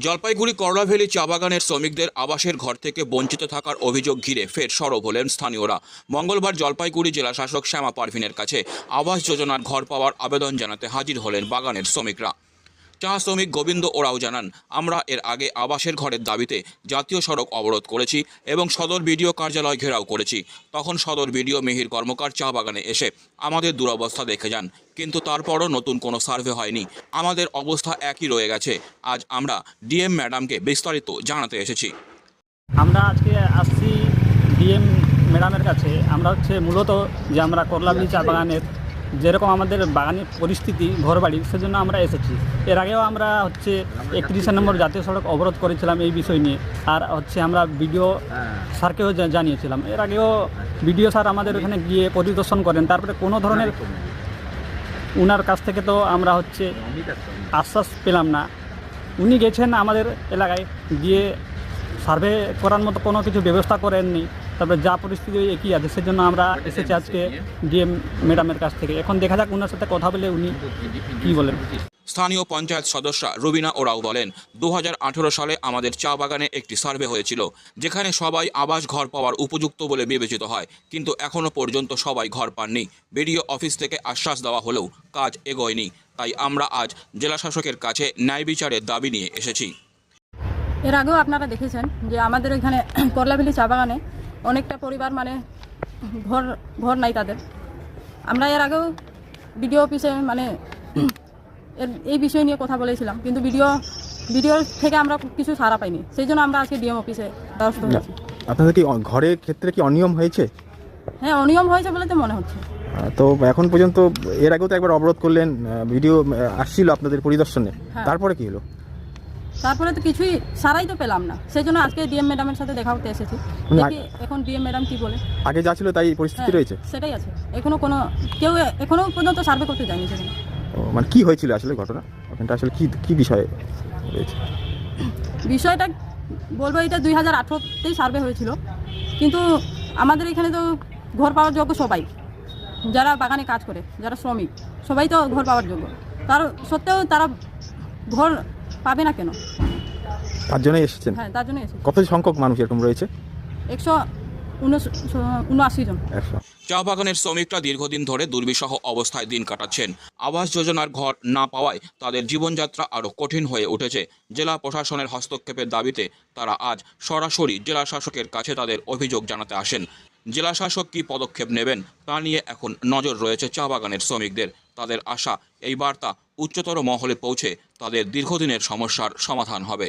জলপাইগুড়ি করলাভ্যালি চা বাগানের শ্রমিকদের আবাসের ঘর থেকে বঞ্চিত থাকার অভিযোগ ঘিরে ফের সরব হলেন স্থানীয়রা। মঙ্গলবার জলপাইগুড়ি জেলাশাসক শ্যামা পারভিনের কাছে আবাস যোজনার ঘর পাওয়ার আবেদন জানাতে হাজির হলেন বাগানের শ্রমিকরা। চা শ্রমিক গোবিন্দ ওরাও জানান, আমরা এর আগে আবাসের ঘরের দাবিতে জাতীয় সড়ক অবরোধ করেছি এবং সদর বিডিও কার্যালয় ঘেরাও করেছি। তখন সদর বিডিও মিহির কর্মকার চা বাগানে এসে আমাদের দুরবস্থা দেখে যান, কিন্তু তারপরও নতুন কোনো সার্ভে হয়নি। আমাদের অবস্থা একই রয়ে গেছে। আজ আমরা ডিএম ম্যাডামকে বিস্তারিত জানাতে এসেছি। আমরা আজকে আসছি ডিএম ম্যাডামের কাছে। আমরা মূলত যে আমরা করলাভ্যালি চা বাগানের যেরকম আমাদের বাগানের পরিস্থিতি ঘরবাড়ির, সেজন্য আমরা এসেছি। এর আগেও আমরা 31 নম্বর জাতীয় সড়ক অবরোধ করেছিলাম এই বিষয় নিয়ে। আর আমরা বিডিও স্যারকেও জানিয়েছিলাম। এর আগেও বিডিও স্যার আমাদের ওখানে গিয়ে পরিদর্শন করেন, তারপরে কোনো ধরনের উনার কাছ থেকে তো আমরা আশ্বাস পেলাম না। উনি গেছেন আমাদের এলাকায় গিয়ে সার্ভে করার মতো কোনো কিছু ব্যবস্থা করেননি। তারপরে যা পরিস্থিতি একই আছে, সেজন্য আমরা এসেছি আজকে ডিএম ম্যাডামের কাছ থেকে। এখন দেখা যাক ওনার সাথে কথা বলে উনি কী বলেন। স্থানীয় পঞ্চায়েত সদস্যা রুবিনা ওরাও বলেন, 2018 সালে আমাদের চা বাগানে একটি সার্ভে হয়েছিল, যেখানে সবাই আবাস ঘর পাওয়ার উপযুক্ত বলে বিবেচিত হয়, কিন্তু এখনও পর্যন্ত সবাই ঘর পাননি। বিডিও অফিস থেকে আশ্বাস দেওয়া হলেও কাজ এগোয়নি। তাই আমরা আজ জেলাশাসকের কাছে ন্যায় বিচারের দাবি নিয়ে এসেছি। এর আগেও আপনারা দেখেছেন যে আমাদের এখানে করলাভ্যালি চা বাগানে অনেকটা পরিবার ঘর নাই তাদের। আমরা এর আগেও বিডিও অফিসে এই বিষয় নিয়ে কথা বলেছিলাম, কিন্তু ভিডিও থেকে আমরা কিছু সাড়া পাইনি। সেই জন্য আমরা আজকে ডিএম অফিসে দ্বারস্থ হয়েছি। আপনাদের কি ঘরের ক্ষেত্রে কি অনিয়ম হয়েছে? হ্যাঁ, অনিয়ম হয়েছে বলে তো মনে হচ্ছে। তো এখন পর্যন্ত এর আগেও তো একবার অবরোধ করলেন, ভিডিও আসছিল আপনাদের পরিদর্শনে, তারপরে কি হলো? তারপরে তো কিছুই সারাই তো পেলাম না। সেই জন্য আজকে ডিএম ম্যাডামের সাথে দেখা করতে এসেছি। দেখি এখন ডিএম ম্যাডাম কি বলে। আগে যা ছিল তাই পরিস্থিতি রয়েছে? সেটাই আছে। কেউ এখনো পর্যন্ত সার্ভে করতে যায়নি সেখানে। কি হয়েছিল আসলে ঘটনা? ওখানটা আসলে কি বিষয় রয়েছে? বিষয়টা বলবো, এটা 2018তেই সার্ভে হয়েছিল, কিন্তু আমাদের এখানে তো ঘর পাওয়ার যোগ্য সবাই, যারা বাগানে কাজ করে, যারা শ্রমিক, সবাই তো ঘর পাওয়ার যোগ্য। তার সত্ত্বেও তারা ঘর পাবে না কেন? তার জন্যই এসেছেন? হ্যাঁ, তার জন্য এসেছি। কত সংখ্যক মানুষ এরকম রয়েছে? 179 জন। চা বাগানের শ্রমিকরা দীর্ঘদিন ধরে দুর্বিষহ অবস্থায় দিন কাটাচ্ছেন। আবাস যোজনার ঘর না পাওয়ায় তাদের জীবনযাত্রা আরও কঠিন হয়ে উঠেছে। জেলা প্রশাসনের হস্তক্ষেপের দাবিতে তারা আজ সরাসরি জেলা শাসকের কাছে তাদের অভিযোগ জানাতে আসেন। জেলা শাসক কী পদক্ষেপ নেবেন তা নিয়ে এখন নজর রয়েছে চা বাগানের শ্রমিকদের। তাদের আশা, এই বার্তা উচ্চতর মহলে পৌঁছে তাদের দীর্ঘদিনের সমস্যার সমাধান হবে।